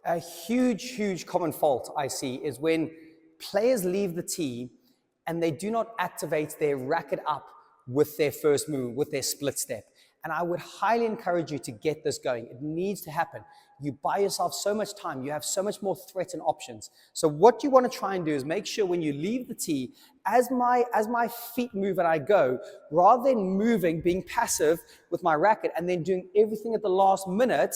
A huge common fault I see is when players leave the tee and they do not activate their racket up with their first move, with their split step. And I would highly encourage you to get this going. It needs to happen. You buy yourself so much time. You have so much more threat and options. So what you want to try and do is make sure when you leave the tee, as my feet move and I go, rather than moving, being passive with my racket and then doing everything at the last minute,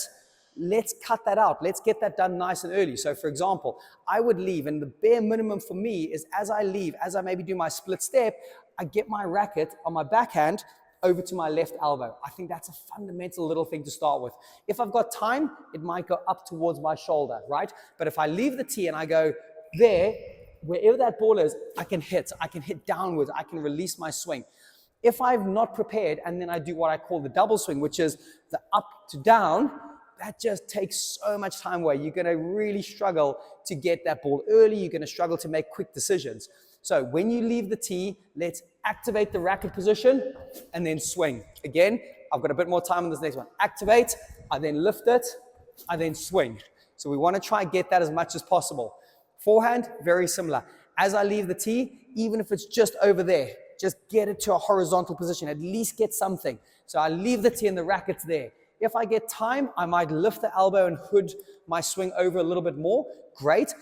let's cut that out. Let's get that done nice and early. So for example, I would leave, and the bare minimum for me is as I leave, as I maybe do my split step, I get my racket on my backhand over to my left elbow. I think that's a fundamental little thing to start with. If I've got time, it might go up towards my shoulder, right? But if I leave the tee and I go there, wherever that ball is, I can hit downwards, I can release my swing. If I've not prepared and then I do what I call the double swing, which is the up to down, that just takes so much time away. You're going to really struggle to get that ball early. You're going to struggle to make quick decisions. So when you leave the tee, let's activate the racket position and then swing. Again, I've got a bit more time on this next one. Activate, I then lift it, I then swing. So we want to try and get that as much as possible. Forehand, very similar. As I leave the tee, even if it's just over there, just get it to a horizontal position. At least get something. So I leave the tee and the racket's there. If I get time, I might lift the elbow and hood my swing over a little bit more. Great.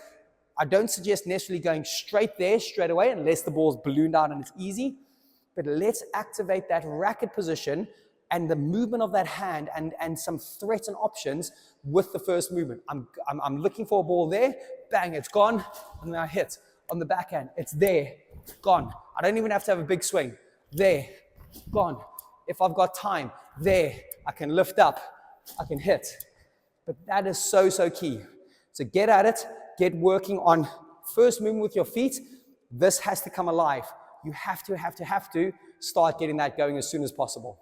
I don't suggest necessarily going straight there, straight away, unless the ball's ballooned out and it's easy. But let's activate that racket position and the movement of that hand and some threat and options with the first movement. I'm looking for a ball there, bang, it's gone, and then I hit. On the backhand, it's there, gone. I don't even have to have a big swing. There, gone. If I've got time, there, I can lift up, I can hit. But that is so key. So get at it, get working on first movement with your feet. This has to come alive. You have to start getting that going as soon as possible.